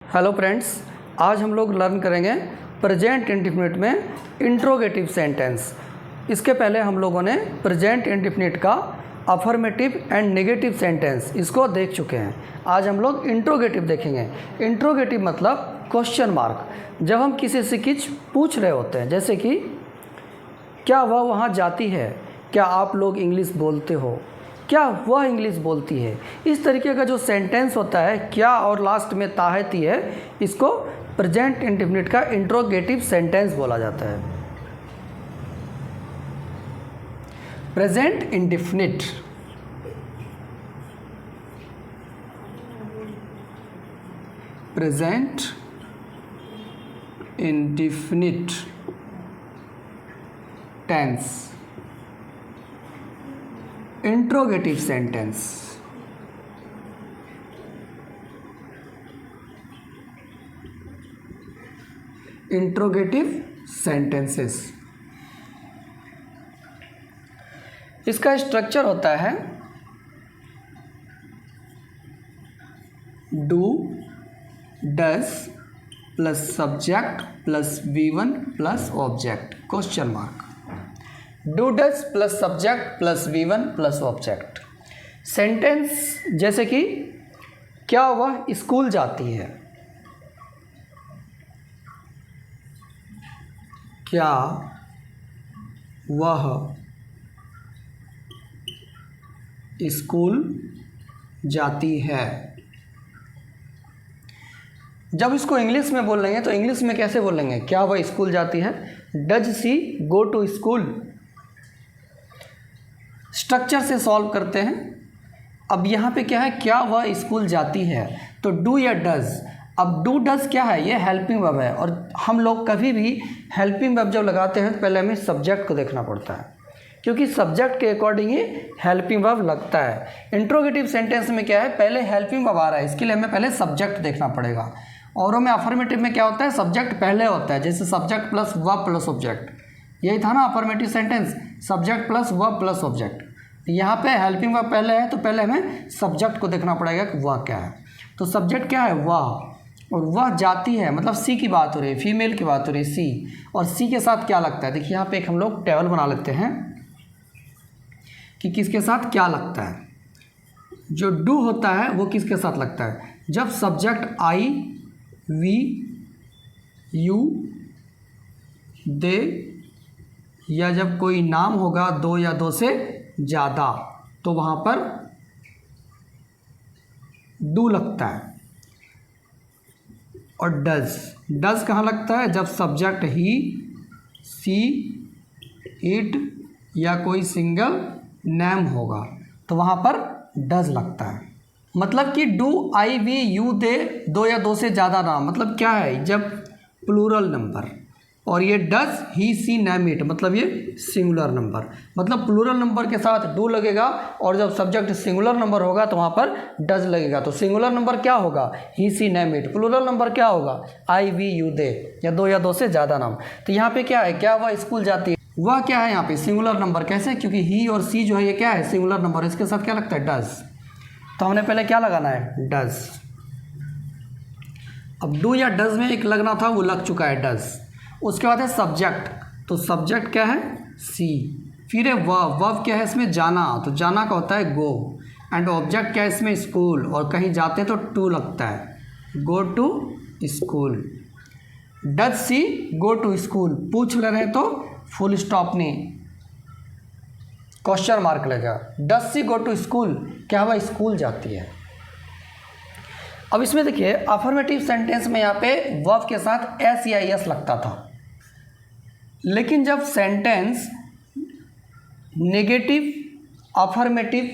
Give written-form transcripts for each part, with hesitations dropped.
Hello friends, आज हम लोग लर्न करेंगे प्रेजेंट इंडेफिनिट में इंट्रोगेटिव सेंटेंस। इसके पहले हम लोगों ने प्रेजेंट इंडेफिनिट का अफर्मेटिव एंड नेगेटिव सेंटेंस इसको देख चुके हैं। आज हम लोग इंट्रोगेटिव देखेंगे। इंट्रोगेटिव मतलब क्वेश्चन मार्क। जब हम किसी से कुछ पूछ रहे होते हैं, जैसे कि क्या वह वहाँ जाती है, क्या आप लोग इंग्लिश बोलते हो, क्या वह इंग्लिश बोलती है। इस तरीके का जो सेंटेंस होता है, क्या और लास्ट में ताहती है, इसको प्रेजेंट इंडेफिनिट का इंट्रोगेटिव सेंटेंस बोला जाता है। Present indefinite tense interrogative sentence. Interrogative sentences, इसका स्ट्रक्चर होता है do does plus subject plus V1 plus object question mark. Do does plus subject plus V1 plus object. Sentence जैसे कि क्या वह स्कूल जाती है, क्या वह स्कूल जाती है। जब इसको इंग्लिश में बोल लेंगे तो इंग्लिश में कैसे बोलेंगे, क्या वह स्कूल जाती है। Does she go to school. Structure से सॉल्व करते हैं। अब यहाँ पे क्या है, क्या वह स्कूल जाती है, तो डू या डज। अब डू डज क्या है, ये हेल्पिंग वर्ब है, और हम लोग कभी भी हेल्पिंग वर्ब जब लगाते हैं तो पहले हमें सब्जेक्ट को देखना पड़ता है, क्योंकि सब्जेक्ट के अकॉर्डिंग ही हेल्पिंग वर्ब लगता है। इंट्रोगेटिव सेंटेंस में क्या है, पहले हेल्पिंग वर्ब आ रहा है, इसके लिए हमें पहले सब्जेक्ट देखना पड़ेगा। औरों में अफर्मेटिव में क्या होता है, सब्जेक्ट पहले होता है, जैसे subject plus verb plus object. यही था ना affirmative sentence, subject plus verb plus object. यहाँ पे हेल्पिंग वर्ब पहले है, तो पहले हमें सब्जेक्ट को देखना पड़ेगा कि वह क्या है। तो सब्जेक्ट क्या है, वह, और वह जाती है मतलब सी की बात हो रही है, फीमेल की बात हो रही है, सी। और सी के साथ क्या लगता है, देखिए यहाँ पे एक हम लोग टेबल बना लेते हैं कि किसके साथ क्या लगता है। जो डू होता है वो किसके साथ लगता है, जब सब्जेक्ट आई, वी, यू, दे, या जब कोई नाम होगा दो या दो से ज़्यादा, तो वहाँ पर डू लगता है। और डज, डज कहाँ लगता है, जब सब्जेक्ट ही, सी, इट या कोई सिंगल नेम होगा, तो वहाँ पर डज लगता है। मतलब कि डू, आई, वी, यू, दे, दो या दो से ज़्यादा नाम, मतलब क्या है, जब प्लूरल नंबर। और ये does, he, she, name, it, मतलब ये सिंगुलर नंबर। मतलब प्लूरल नंबर के साथ डू लगेगा, और जब सब्जेक्ट सिंगुलर नंबर होगा तो वहाँ पर डज लगेगा। तो सिंगुलर नंबर क्या होगा, ही, she, name, it. Plural number क्या होगा, आई, वी, यू, दे, या दो से ज़्यादा नाम। तो यहाँ पे क्या है, क्या वह स्कूल जाती है, वह क्या है यहाँ पे सिंगुलर नंबर। कैसे, क्योंकि ही और सी जो है ये क्या है, सिंगुलर नंबर, इसके साथ क्या लगता है, डज। तो हमने पहले क्या लगाना है, डज। अब डू या डज में एक लगना था, वो लग चुका है, डज। उसके बाद है सब्जेक्ट, तो सब्जेक्ट क्या है, सी। फिर है वर्ब, वर्ब क्या है इसमें, जाना, तो जाना का होता है गो। एंड ऑब्जेक्ट क्या है इसमें, स्कूल, और कहीं जाते तो टू लगता है, go to school. Does she go to school, पूछ ले रहे तो फुल स्टॉप नहीं, क्वेश्चन मार्क लगेगा। Does she go to school, क्या वह स्कूल जाती है। अब इसमें देखिए अफर्मेटिव सेंटेंस में यहाँ पे वर्ब के साथ एस या एस लगता था, लेकिन जब सेंटेंस नेगेटिव अफर्मेटिव,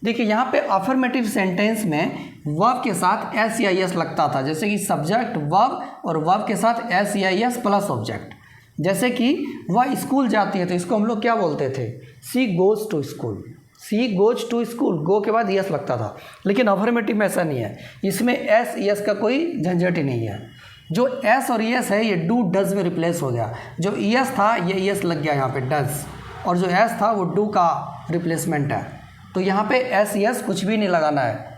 देखिए यहाँ पे अफर्मेटिव सेंटेंस में वर्ब के साथ एस या एस लगता था, जैसे कि सब्जेक्ट वर्ब और वर्ब के साथ एस या एस प्लस ऑब्जेक्ट। जैसे कि वह स्कूल जाती है, तो इसको हम लोग क्या बोलते थे, she goes to school. She goes to school, go के बाद यस लगता था। लेकिन अफर्मेटिव में ऐसा नहीं है, इसमें एस यस का कोई झंझट ही नहीं है। जो एस और यस है ये डू डज में रिप्लेस हो गया। जो यस था ये यस लग गया यहाँ पे डज, और जो एस था वो डू का रिप्लेसमेंट है। तो यहाँ पे एस यस कुछ भी नहीं लगाना है।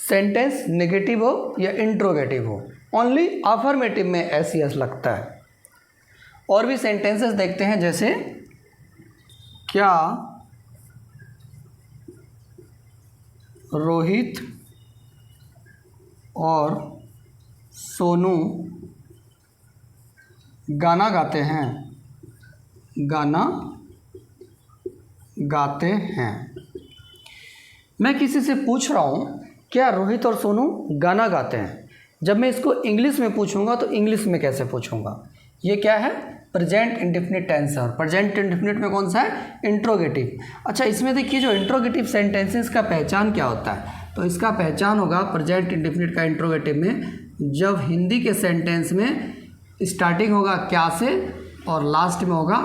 सेंटेंस नेगेटिव हो या इंट्रोगेटिव हो, ओनली अफर्मेटिव में एस यस लगता है। और भी सेंटेंसेस देखते हैं, जैसे क्या रोहित और सोनू गाना गाते हैं, गाना गाते हैं। मैं किसी से पूछ रहा हूँ क्या रोहित और सोनू गाना गाते हैं। जब मैं इसको इंग्लिश में पूछूंगा तो इंग्लिश में कैसे पूछूंगा? ये क्या है? प्रेजेंट इंडेफिनिट टेंस है, और प्रेजेंट इंडेफिनिट में कौन सा है? इंट्रोगेटिव। अच्छा, इसमें देखिए जो इंट्रोगेटिव सेंटेंसेस का पहचान क्या होता है, तो इसका पहचान होगा प्रेजेंट इंडेफिनिट का इंट्रोगेटिव में, जब हिंदी के सेंटेंस में स्टार्टिंग होगा क्या से और लास्ट में होगा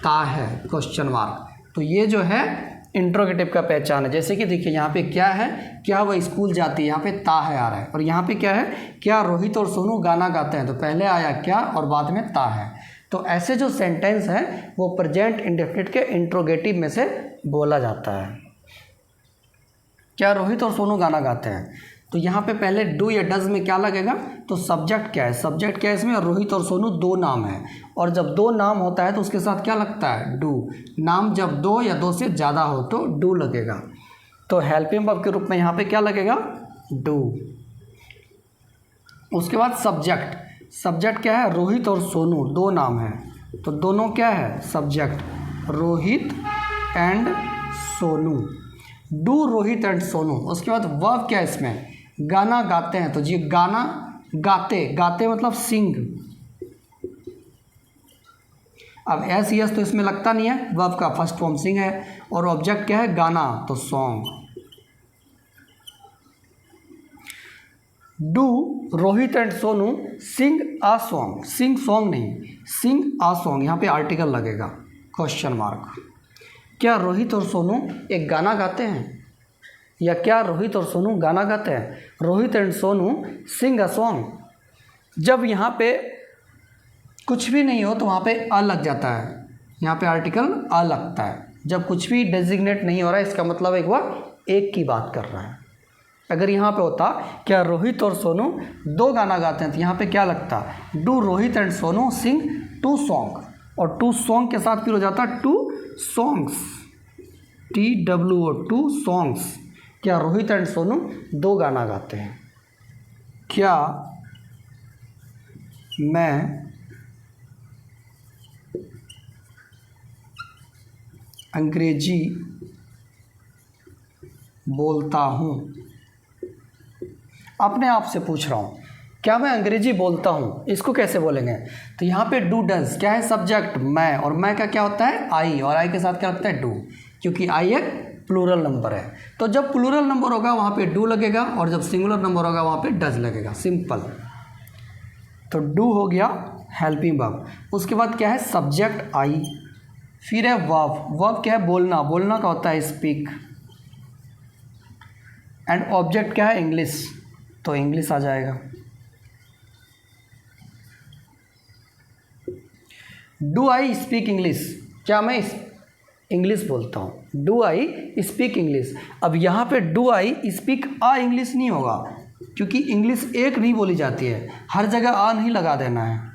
ता है, क्वेश्चन मार्क। तो ये जो है इंट्रोगेटिव का पहचान है। जैसे कि देखिए यहाँ पे क्या है, क्या वह स्कूल जाती है, यहाँ पे ता है आ रहा है, और यहाँ पे क्या है, क्या रोहित और सोनू गाना गाते हैं, तो पहले आया क्या और बाद में ता है। तो ऐसे जो सेंटेंस है वो प्रेजेंट इंडेफिनिट के इंट्रोगेटिव में से बोला जाता है। क्या रोहित और सोनू गाना गाते हैं, तो यहाँ पे पहले डू या डज में क्या लगेगा, तो सब्जेक्ट क्या है, सब्जेक्ट क्या है इसमें, रोहित और सोनू दो नाम है, और जब दो नाम होता है तो उसके साथ क्या लगता है, डू। नाम जब दो या दो से ज़्यादा हो तो डू लगेगा। तो हेल्पिंग वर्ब के रूप में यहाँ पे क्या लगेगा, डू। उसके बाद सब्जेक्ट, सब्जेक्ट क्या है, रोहित और सोनू दो नाम है, तो दोनों क्या है, subject, Rohit and Sonu, do Rohit and Sonu. उसके बाद वर्ब क्या है इसमें, गाना गाते हैं, तो जी गाना गाते, गाते मतलब सिंग। अब एस यस तो इसमें लगता नहीं है, वर्ब का फर्स्ट फॉर्म सिंग है, और ऑब्जेक्ट क्या है, गाना, तो song. Do Rohit and Sonu sing a song, sing song नहीं, सिंग आ सॉन्ग, यहाँ पे आर्टिकल लगेगा, क्वेश्चन मार्क। क्या रोहित और सोनू एक गाना गाते हैं, या क्या रोहित और सोनू गाना गाते हैं, Rohit and Sonu sing a song. जब यहाँ पे कुछ भी नहीं हो तो वहाँ पे अ लग जाता है, यहाँ पे आर्टिकल अ लगता है। जब कुछ भी डेजिग्नेट नहीं हो रहा है इसका मतलब एक वह एक की बात कर रहा है। अगर यहाँ पे होता क्या रोहित और सोनू दो गाना गाते हैं, तो यहाँ पे क्या लगता, do Rohit and Sonu sing two song, और टू सॉन्ग के साथ फिर हो जाता two songs, TWO, two songs. क्या रोहित एंड सोनू दो गाना गाते हैं। क्या मैं अंग्रेजी बोलता हूँ, अपने आप से पूछ रहा हूँ, क्या मैं अंग्रेजी बोलता हूँ, इसको कैसे बोलेंगे, तो यहाँ पे डू डज क्या है, सब्जेक्ट मैं, और मैं का क्या होता है, आई, और आई के साथ क्या लगता है, डू, क्योंकि आई एक प्लूरल नंबर है। तो जब प्लूरल नंबर होगा वहाँ पे डू लगेगा, और जब सिंगुलर नंबर होगा वहाँ पे डज लगेगा, सिंपल। तो डू हो गया हेल्पिंग वर्ब। उसके बाद क्या है, सब्जेक्ट आई, फिर है वर्ब, वर्ब क्या है, बोलना, बोलना का होता है स्पीक, एंड ऑब्जेक्ट क्या है, इंग्लिश, तो इंग्लिश आ जाएगा। डू आई स्पीक इंग्लिश, क्या मैं इंग्लिश बोलता हूँ, डू आई स्पीक इंग्लिश। अब यहाँ पे do I speak ah English नहीं होगा, क्योंकि इंग्लिश एक नहीं बोली जाती है, हर जगह आ नहीं लगा देना है।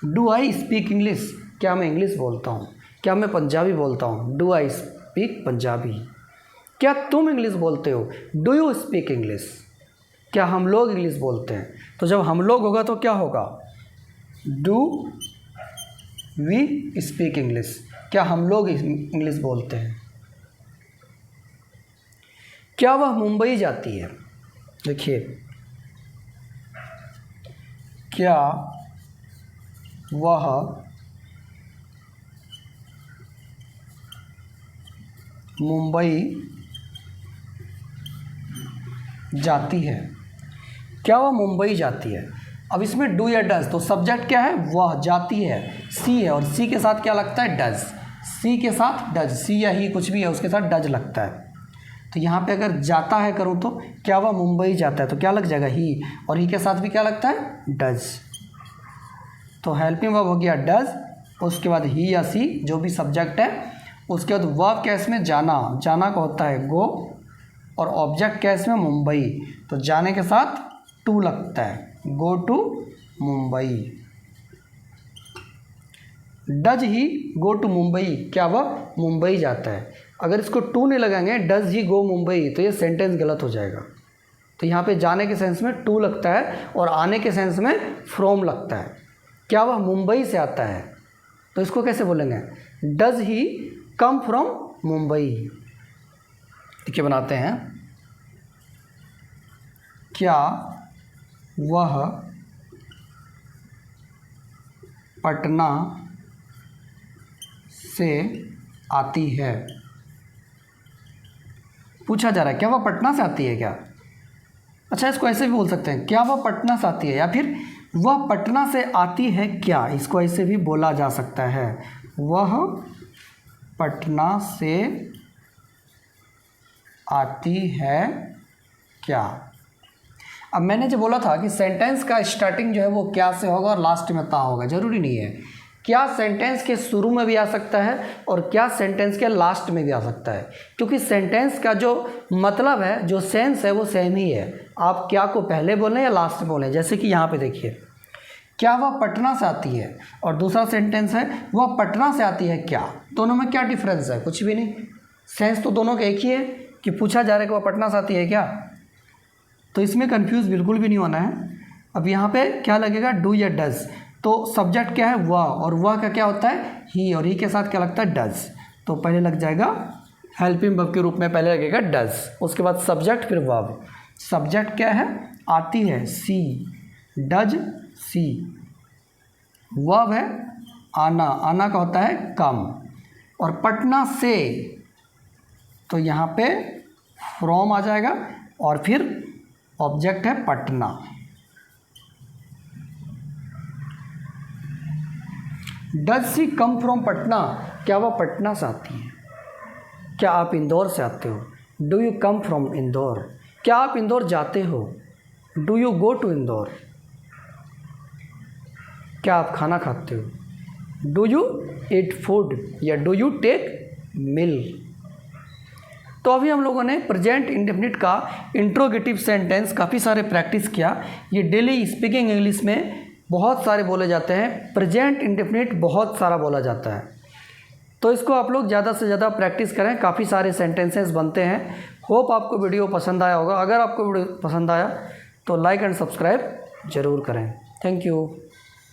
डू आई स्पीक इंग्लिश, क्या मैं इंग्लिश बोलता हूँ, क्या मैं पंजाबी बोलता हूँ, डू आई स्पीक पंजाबी। क्या तुम इंग्लिश बोलते हो, डू यू स्पीक इंग्लिश, क्या हम लोग इंग्लिश बोलते हैं, तो जब हम लोग होगा तो क्या होगा, डू वी स्पीक इंग्लिश, क्या हम लोग इंग्लिश बोलते हैं। क्या वह मुंबई जाती है, देखिए क्या वह मुंबई जाती है, क्या वह मुंबई जाती है। अब इसमें डू या डज, तो सब्जेक्ट क्या है, वह, जाती है सी है, और सी के साथ क्या लगता है, डज, सी के साथ डज, सी या ही कुछ भी है उसके साथ डज लगता है। तो यहाँ पे अगर जाता है करूँ तो क्या वह मुंबई जाता है, तो क्या लग जाएगा, ही, और ही के साथ भी क्या लगता है, डज। तो हेल्पिंग वर्ब हो गया डज, उसके बाद ही या सी जो भी सब्जेक्ट है, उसके बाद वर्ब क्या है इसमें, जाना, जाना का होता है गो, और ऑब्जेक्ट क्या है इसमें, मुंबई। तो जाने के साथ टू लगता है, go to Mumbai. Does he go to Mumbai, क्या वह मुंबई जाता है। अगर इसको टू नहीं लगाएंगे, डज ही गो मुंबई, तो ये सेंटेंस गलत हो जाएगा। तो यहाँ पे जाने के सेंस में टू लगता है और आने के सेंस में फ्रॉम लगता है। क्या वह मुंबई से आता है, तो इसको कैसे बोलेंगे, does he come from Mumbai. देखिए बनाते हैं, क्या वह पटना से आती है। पूछा जा रहा है क्या वह पटना से आती है क्या। अच्छा, इसको ऐसे भी बोल सकते हैं, क्या वह पटना से आती है, या फिर वह पटना से आती है क्या, इसको ऐसे भी बोला जा सकता है, वह पटना से आती है क्या। अब मैंने जो बोला था कि सेंटेंस का स्टार्टिंग जो है वो क्या से होगा और लास्ट में ता होगा, ज़रूरी नहीं है। क्या सेंटेंस के शुरू में भी आ सकता है और क्या सेंटेंस के लास्ट में भी आ सकता है, क्योंकि सेंटेंस का जो मतलब है, जो सेंस है, वो सेम ही है। आप क्या को पहले बोलें या लास्ट में बोलें। जैसे कि यहाँ पे देखिए, क्या वह पटना से आती है, और दूसरा सेंटेंस है वह पटना से आती है क्या। दोनों में क्या डिफरेंस है, कुछ भी नहीं। सेंस तो दोनों का एक ही है कि पूछा जा रहा है कि वह पटना से आती है क्या। तो इसमें कंफ्यूज बिल्कुल भी नहीं होना है। अब यहाँ पे क्या लगेगा, डू या डज। तो सब्जेक्ट क्या है, वह, और वह का क्या होता है, ही, और ही के साथ क्या लगता है, डज। तो पहले लग जाएगा हेल्पिंग वर्ब के रूप में, पहले लगेगा डज, उसके बाद सब्जेक्ट, फिर वर्ब। सब्जेक्ट क्या है, आती है, सी, डज सी। वर्ब है आना, आना का होता है कम, और पटना से, तो यहाँ पे फ्रॉम आ जाएगा, और फिर ऑब्जेक्ट है Patna. Does she come from Patna, क्या वह पटना से आती है। क्या आप इंदौर से आते हो, do you come from Indore. क्या आप इंदौर जाते हो, do you go to Indore. क्या आप खाना खाते हो, डू यू ईट फूड, या डू यू टेक मील। तो अभी हम लोगों ने प्रेजेंट इंडेफिनिट का इंट्रोगेटिव सेंटेंस काफ़ी सारे प्रैक्टिस किया। ये डेली स्पीकिंग इंग्लिश में बहुत सारे बोले जाते हैं, प्रेजेंट इंडेफिनिट बहुत सारा बोला जाता है। तो इसको आप लोग ज़्यादा से ज़्यादा प्रैक्टिस करें, काफ़ी सारे सेंटेंसेस बनते हैं। होप आपको वीडियो पसंद आया होगा। अगर आपको वीडियो पसंद आया तो लाइक एंड सब्सक्राइब ज़रूर करें। Thank you.